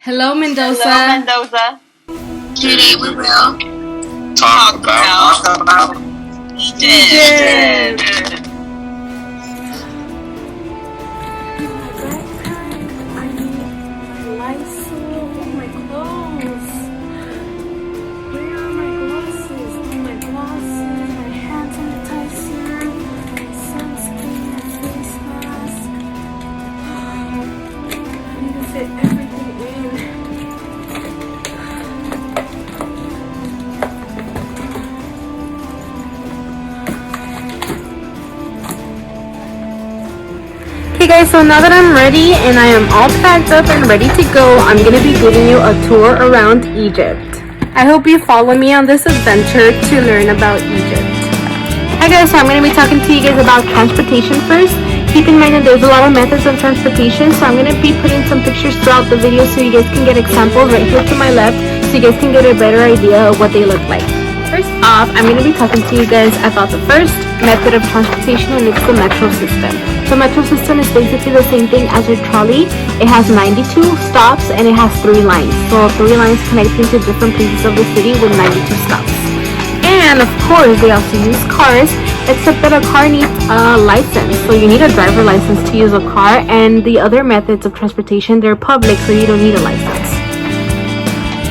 Hello, Mendoza. Hello, Mendoza. Today we will Talk about Egypt. Egypt. Okay guys, so now that I'm ready and I am all packed up and ready to go, I'm going to be giving you a tour around Egypt. I hope you follow me on this adventure to learn about Egypt. Hi guys, so I'm going to be talking to you guys about transportation first. Keep in mind that there's a lot of methods of transportation, so I'm going to be putting some pictures throughout the video so you guys can get examples right here to my left so you guys can get a better idea of what they look like. First off, I'm going to be talking to you guys about the first method of transportation, and it's the metro system. The metro system is basically the same thing as your trolley. It has 92 stops and it has 3 lines. So 3 lines connecting to different places of the city with 92 stops. And of course, they also use cars, except that a car needs a license. So you need a driver license to use a car, and the other methods of transportation, they're public, so you don't need a license.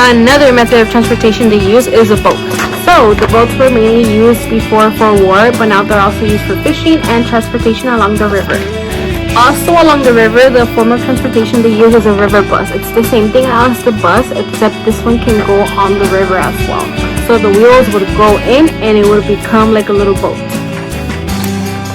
Another method of transportation they use is a boat. So the boats were mainly used before for war, but now they're also used for fishing and transportation along the river. Also along the river, the form of transportation they use is a river bus. It's the same thing as the bus, except this one can go on the river as well. So the wheels would go in and it would become like a little boat.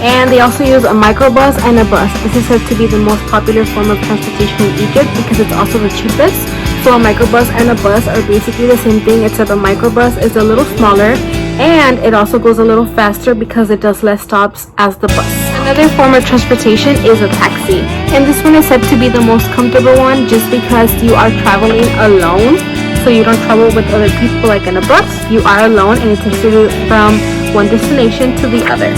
And they also use a microbus and a bus. This is said to be the most popular form of transportation in Egypt because it's also the cheapest. So a microbus and a bus are basically the same thing, except a microbus is a little smaller and it also goes a little faster because it does less stops as the bus. Another form of transportation is a taxi, and this one is said to be the most comfortable one just because you are traveling alone. So you don't travel with other people like in a bus. You are alone and it takes you from one destination to the other.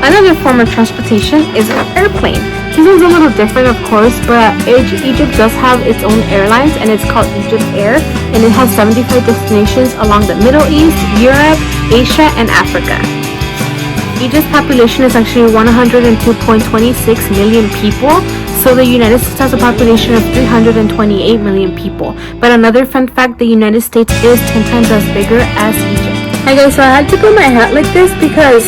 Another form of transportation is an airplane. This one's a little different, of course, but Egypt does have its own airlines, and it's called Egypt Air, and it has 75 destinations along the Middle East, Europe, Asia, and Africa. Egypt's population is actually 102.26 million people, so the United States has a population of 328 million people. But another fun fact, the United States is 10 times as bigger as Egypt. Hi guys, so I had to put my hat like this because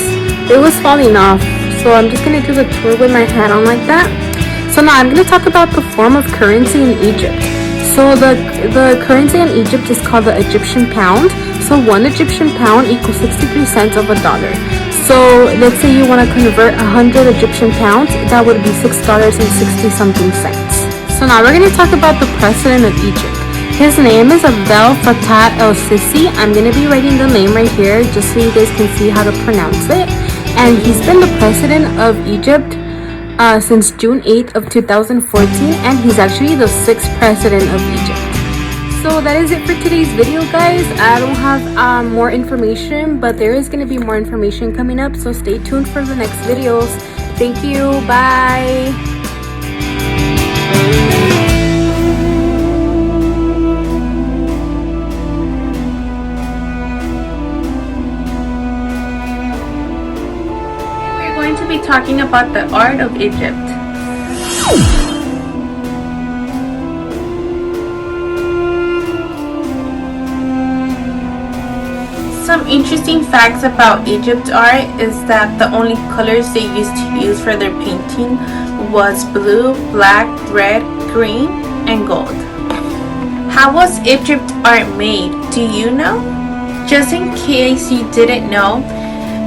it was falling off. So I'm just going to do the tour with my hat on like that. So now I'm going to talk about the form of currency in Egypt. So the currency in Egypt is called the Egyptian pound. So 1 Egyptian pound equals 63 cents of a dollar. So let's say you want to convert 100 Egyptian pounds, that would be $6.60 something cents. So now we're going to talk about the president of Egypt. His name is Abdel Fattah el-Sisi. I'm going to be writing the name right here just so you guys can see how to pronounce it. And he's been the president of Egypt since June 8th of 2014, and he's actually the 6th president of Egypt. So that is it for today's video, guys. I don't have more information, but there is going to be more information coming up, so stay tuned for the next videos. Thank you. Bye. To be talking about the art of Egypt. Some interesting facts about Egypt art is that the only colors they used to use for their painting was blue, black, red, green, and gold. How was Egypt art made? Do you know? Just in case you didn't know,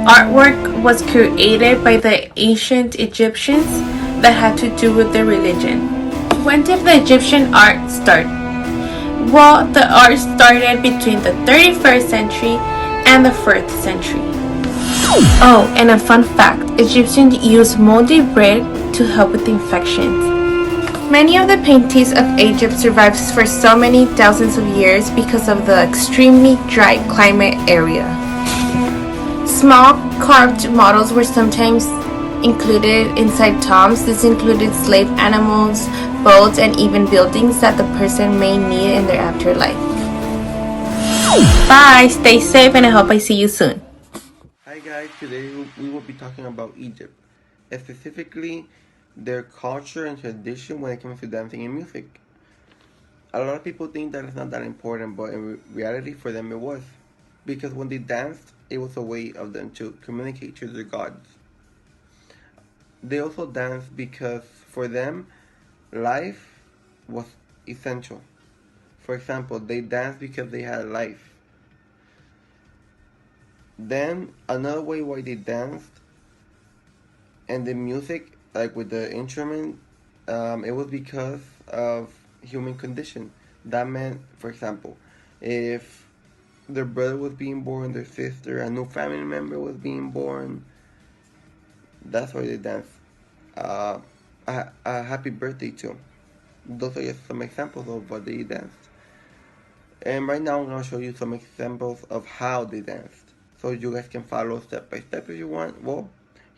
artwork was created by the ancient Egyptians that had to do with their religion. When did the Egyptian art start? Well, the art started between the 31st century and the 1st century. Oh, and a fun fact, Egyptians used moldy bread to help with infections. Many of the paintings of Egypt survived for so many thousands of years because of the extremely dry climate area. Small carved models were sometimes included inside tombs. This included slave animals, boats, and even buildings that the person may need in their afterlife. Bye, stay safe, and I hope I see you soon. Hi guys, today we will be talking about Egypt, specifically their culture and tradition when it comes to dancing and music. A lot of people think that it's not that important, but in reality for them it was. Because when they danced, it was a way of them to communicate to their gods. They also danced because for them, life was essential. For example, they danced because they had life. Then another way why they danced and the music, like with the instrument, it was because of human condition. That meant, for example, if their brother was being born, their sister, a new family member was being born, that's why they danced. A happy birthday too. Those are just some examples of what they danced. And right now I'm going to show you some examples of how they danced, so you guys can follow step by step if you want. Well,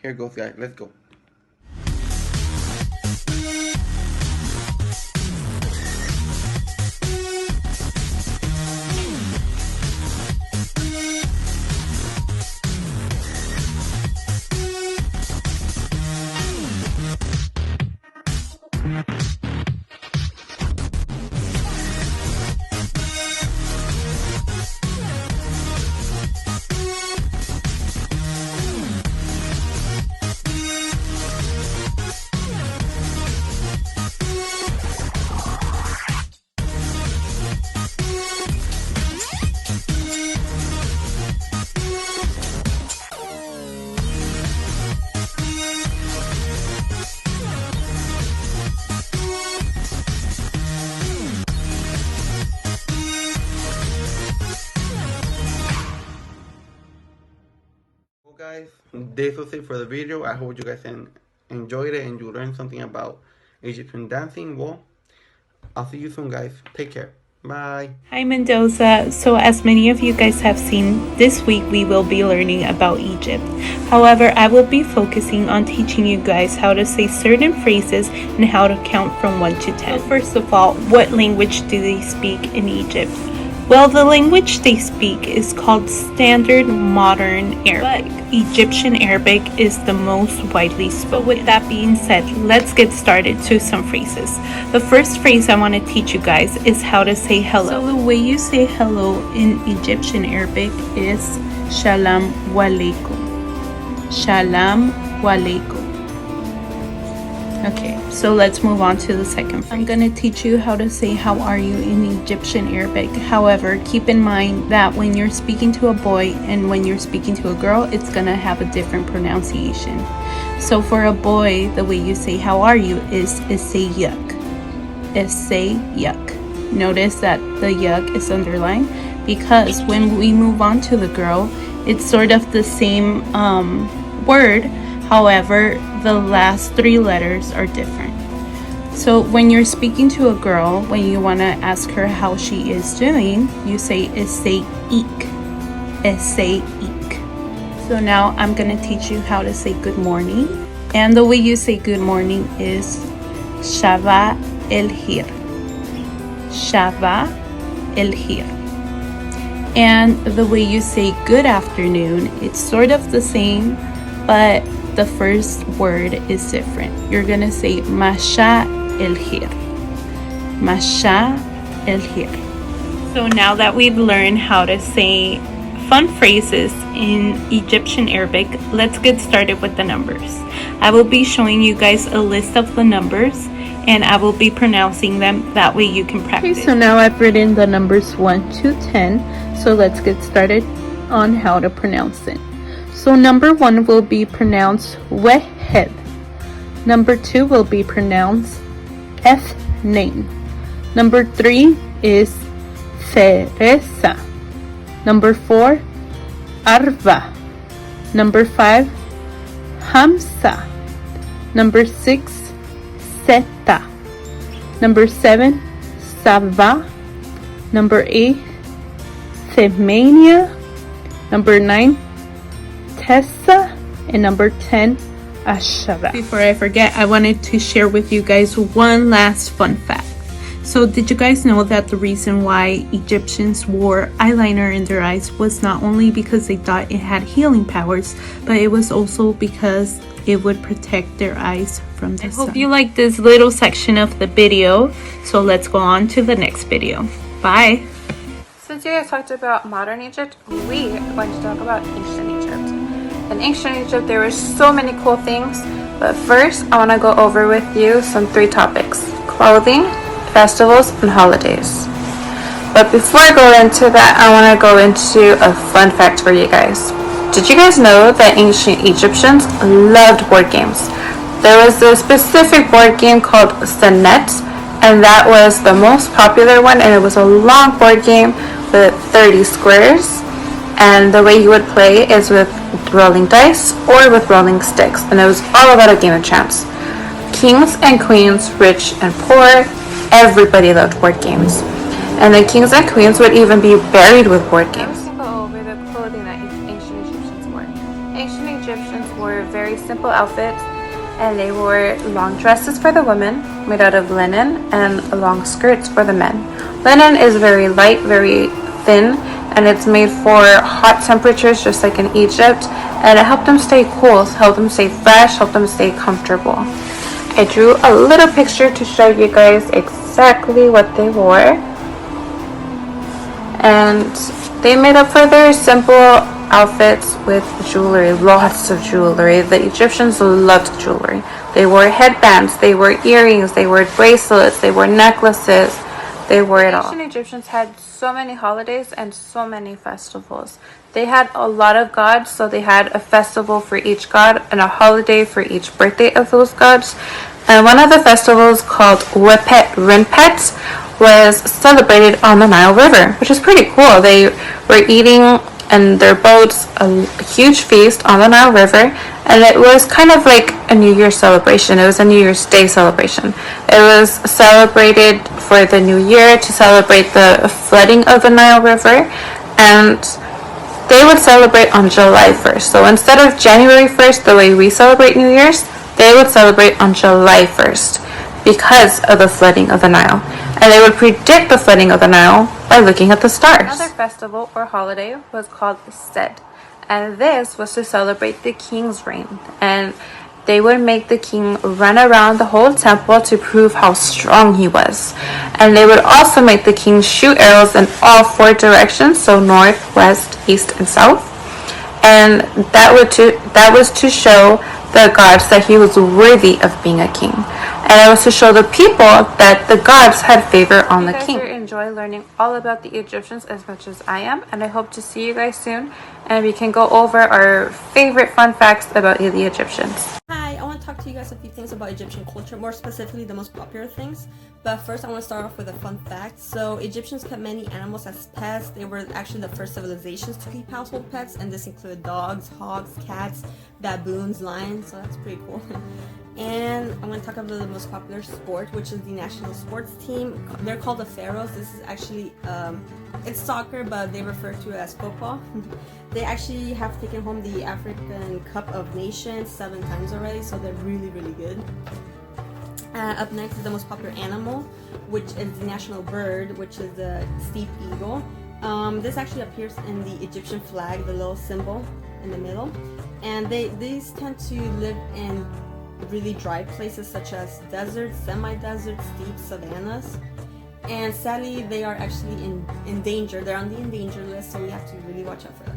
here goes guys, let's go. Guys, this was it for the video. I hope you guys enjoyed it and you learned something about Egyptian dancing. Well, I'll see you soon guys. Take care. Bye. Hi Mendoza. So as many of you guys have seen, this week we will be learning about Egypt. However, I will be focusing on teaching you guys how to say certain phrases and how to count from 1 to 10. So first of all, what language do they speak in Egypt? Well, the language they speak is called Standard Modern Arabic. But Egyptian Arabic is the most widely spoken. So with that being said, let's get started to some phrases. The first phrase I want to teach you guys is how to say hello. So the way you say hello in Egyptian Arabic is Shalom Walaikum. Shalom Walaikum. Okay, so let's move on to the second phrase. I'm gonna teach you how to say how are you in Egyptian Arabic. However, keep in mind that when you're speaking to a boy and when you're speaking to a girl, it's gonna have a different pronunciation. So for a boy, the way you say how are you is say yuck. Say yuck. Notice that the yuck is underlined because when we move on to the girl, it's sort of the same word. However, the last 3 letters are different. So when you're speaking to a girl, when you want to ask her how she is doing, you say essay eek. Essay eek. So now I'm going to teach you how to say good morning. And the way you say good morning is Shava el Hir. Shava el Hir. And the way you say good afternoon, it's sort of the same, but the first word is different. You're gonna say Masha el Hir. Masha el Hir. So now that we've learned how to say fun phrases in Egyptian Arabic, let's get started with the numbers. I will be showing you guys a list of the numbers and I will be pronouncing them. That way you can practice. Okay, so now I've written the numbers 1 to 10. So let's get started on how to pronounce it. So number 1 will be pronounced Wehed. Number 2 will be pronounced Ethnain. Number 3 is Feresa. Number 4, Arva. Number 5, Hamsa. Number 6, Seta. Number 7, Sava. Number 8, Themania. Number 9, Tessa. And number 10, Ashara. Before I forget, I wanted to share with you guys one last fun fact. So did you guys know that the reason why Egyptians wore eyeliner in their eyes was not only because they thought it had healing powers, but it was also because it would protect their eyes from the sun. I hope you like this little section of the video, so let's go on to the next video. Bye! Since you guys talked about modern Egypt, we are going to talk about ancient Egypt. In ancient Egypt, there were so many cool things, but first, I want to go over with you some 3 topics: clothing, festivals, and holidays. But before I go into that, I want to go into a fun fact for you guys. Did you guys know that ancient Egyptians loved board games? There was a specific board game called Senet, and that was the most popular one, and it was a long board game with 30 squares, and the way you would play is with rolling dice or with rolling sticks, and it was all about a game of chance. Kings and queens, rich and poor, everybody loved board games, and the kings and queens would even be buried with board games. Let's go over the clothing that ancient Egyptians wore. Ancient Egyptians wore very simple outfits, and they wore long dresses for the women made out of linen and long skirts for the men. Linen is very light, very thin, and it's made for hot temperatures just like in Egypt, and it helped them stay cool, helped them stay fresh, helped them stay comfortable. I drew a little picture to show you guys exactly what they wore, and they made up for their simple outfits with jewelry, lots of jewelry. The Egyptians loved jewelry. They wore headbands, they wore earrings, they wore bracelets, they wore necklaces, they wore it all. Ancient Egyptians had so many holidays and so many festivals. They had a lot of gods, so they had a festival for each god and a holiday for each birthday of those gods. And one of the festivals, called Wepet Rinpet, was celebrated on the Nile River, which is pretty cool. They were eating in their boats a huge feast on the Nile River, and it was kind of like a New Year's celebration. It was a New Year's Day celebration. It was celebrated for the New Year to celebrate the flooding of the Nile River, and they would celebrate on July 1st. So instead of January 1st, the way we celebrate New Year's, they would celebrate on July 1st because of the flooding of the Nile. And they would predict the flooding of the Nile by looking at the stars. Another festival or holiday was called Sed, and this was to celebrate the king's reign. And they would make the king run around the whole temple to prove how strong he was. And they would also make the king shoot arrows in all 4 directions, so north, west, east, and south. And that was to show the gods that he was worthy of being a king. And it was to show the people that the gods had favor on the king. I enjoy learning all about the Egyptians as much as I am, and I hope to see you guys soon, and we can go over our favorite fun facts about the Egyptians. Hi, I want to talk to you guys a few things about Egyptian culture, more specifically the most popular things. But first I want to start off with a fun fact. So Egyptians kept many animals as pets. They were actually the first civilizations to keep household pets, and this included dogs, hogs, cats, baboons, lions, so that's pretty cool. And I'm going to talk about the most popular sport, which is the national sports team. They're called the Pharaohs. This is actually, it's soccer, but they refer to it as football. They actually have taken home the African Cup of Nations 7 times already, so they're really, really good. Up next is the most popular animal, which is the national bird, which is the steep eagle. This actually appears in the Egyptian flag, the little symbol in the middle. And these tend to live in really dry places such as deserts, semi-deserts, steep savannas. And sadly, they are actually in danger. They're on the endangered list, so we have to really watch out for that.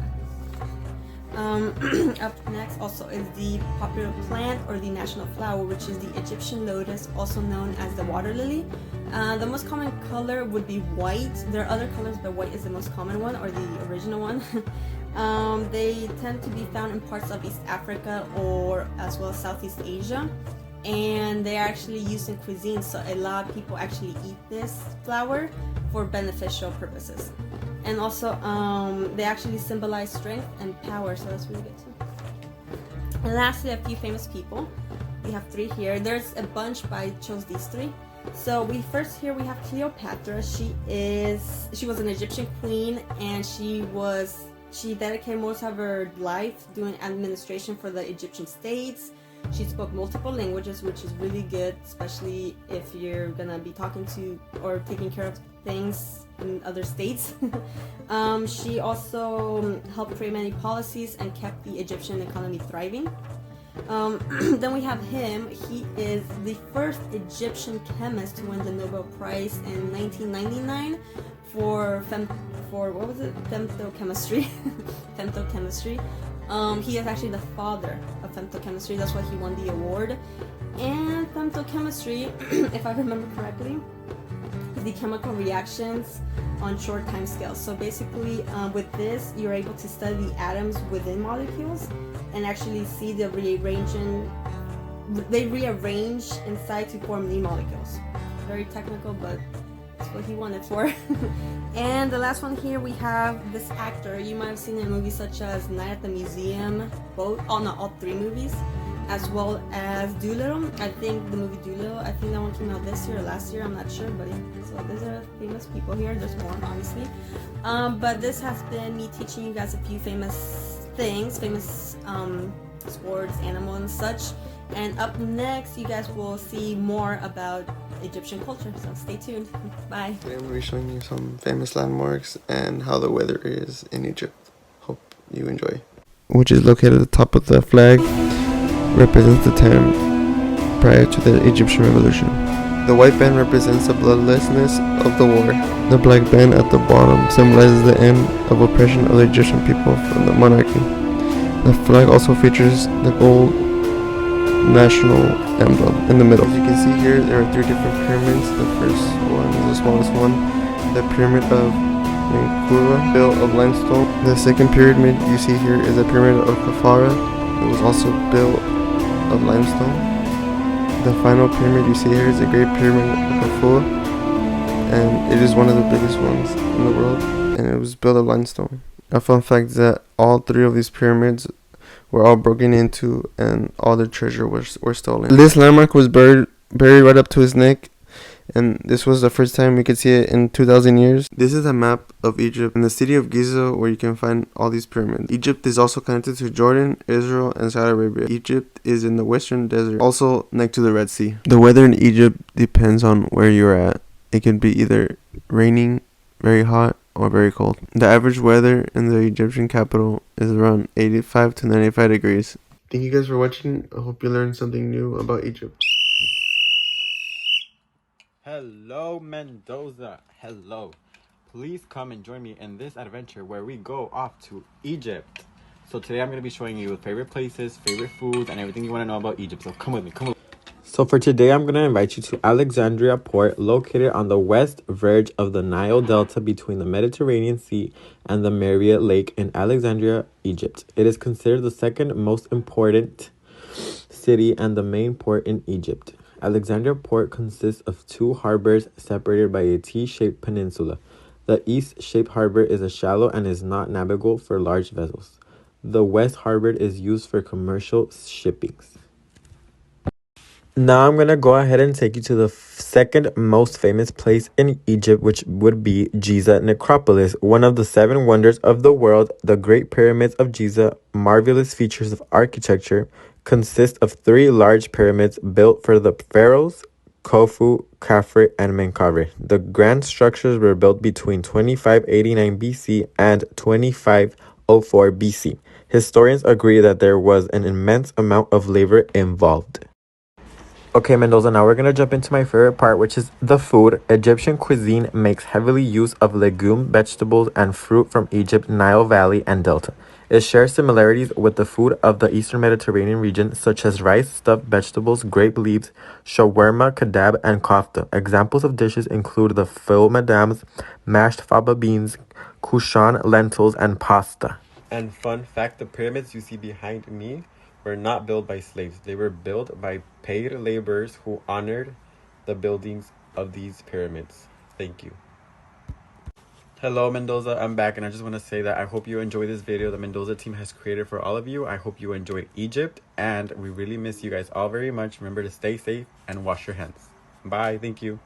Up next also is the popular plant or the national flower, which is the Egyptian lotus, also known as the water lily. The most common color would be white. There are other colors, but white is the most common one, or the original one. They tend to be found in parts of East Africa or as well as Southeast Asia, and they are actually used in cuisine, so a lot of people actually eat this flower for beneficial purposes. And also they actually symbolize strength and power, so that's really good too. And lastly, a few famous people. We have 3 here. There's a bunch, but I chose these 3. So we have Cleopatra. She was an Egyptian queen, and she dedicated most of her life doing administration for the Egyptian states. She spoke multiple languages, which is really good, especially if you're gonna be talking to or taking care of things in other states. She also helped create many policies and kept the Egyptian economy thriving. Then we have him. He is the first Egyptian chemist to win the Nobel Prize in 1999 for femtochemistry. Femtochemistry. He is actually the father of femtochemistry. That's why he won the award. And femtochemistry, if I remember correctly, is the chemical reactions on short time scales. So basically, with this, you're able to study the atoms within molecules and actually see the rearranging. They rearrange inside to form new molecules. Very technical, but that's what he won it for. And the last one here, we have this actor. You might have seen in movies such as Night at the Museum, all three movies, as well as Doolittle. I think the movie Doolittle, I think that one came out this year or last year, I'm not sure, but yeah. So these are famous people here. There's more, obviously. But this has been me teaching you guys a few famous things, famous sports, animals, and such. And up next, you guys will see more about Egyptian culture, so stay tuned. Bye. Today I'm going to be showing you some famous landmarks and how the weather is in Egypt. Hope you enjoy. Which is located at the top of the flag, represents the time prior to the Egyptian revolution. The white band represents the bloodlessness of the war. The black band at the bottom symbolizes the end of oppression of the Egyptian people from the monarchy. The flag also features the gold national emblem in the middle. As you can see here, there are three different pyramids. The first one is the smallest one, the pyramid of Menkaure, built of limestone. The second pyramid you see here is the pyramid of Khafra. It was also built of limestone. The final pyramid you see here is the Great Pyramid of Khufu, and it is one of the biggest ones in the world, and it was built of limestone. A fun fact is that all three of these pyramids were all broken into and all their treasure were stolen. This landmark was buried right up to his neck, and this was the first time we could see it in 2,000 years. This is a map of Egypt and the city of Giza, where you can find all these pyramids. Egypt is also connected to Jordan, Israel, and Saudi Arabia. Egypt is in the western desert, also next to the Red Sea. The weather in Egypt depends on where you're at. It can be either raining, very hot, or very cold. The average weather in the Egyptian capital is around 85 to 95 degrees. Thank you guys for watching. I hope you learned something new about Egypt. Hello, Mendoza. Hello. Please come and join me in this adventure where we go off to Egypt. So today I'm going to be showing you favorite places, favorite foods, and everything you want to know about Egypt. So come with me, come with me. So for today, I'm going to invite you to Alexandria Port, located on the west verge of the Nile Delta between the Mediterranean Sea and the Maria Lake in Alexandria, Egypt. It is considered the second most important city and the main port in Egypt. Alexandria Port consists of two harbors separated by a T-shaped peninsula. The east-shaped harbor is a shallow and is not navigable for large vessels. The west harbor is used for commercial shippings. Now I'm going to go ahead and take you to the second most famous place in Egypt, which would be Giza Necropolis, one of the 7 wonders of the world. The Great Pyramids of Giza, marvelous features of architecture, consist of 3 large pyramids built for the pharaohs, Khufu, Khafre, and Menkaure. The grand structures were built between 2589 BC and 2504 BC. Historians agree that there was an immense amount of labor involved. Okay, Mendoza, now we're going to jump into my favorite part, which is the food. Egyptian cuisine makes heavily use of legume, vegetables, and fruit from Egypt, Nile Valley, and Delta. It shares similarities with the food of the Eastern Mediterranean region, such as rice, stuffed vegetables, grape leaves, shawarma, kebab, and kofta. Examples of dishes include the fil madams, mashed faba beans, kushan lentils, and pasta. And fun fact, the pyramids you see behind me were not built by slaves. They were built by paid laborers who honored the buildings of these pyramids. Thank you. Hello, Mendoza. I'm back, and I just want to say that I hope you enjoy this video the Mendoza team has created for all of you. I hope you enjoyed Egypt, and we really miss you guys all very much. Remember to stay safe and wash your hands. Bye. Thank you.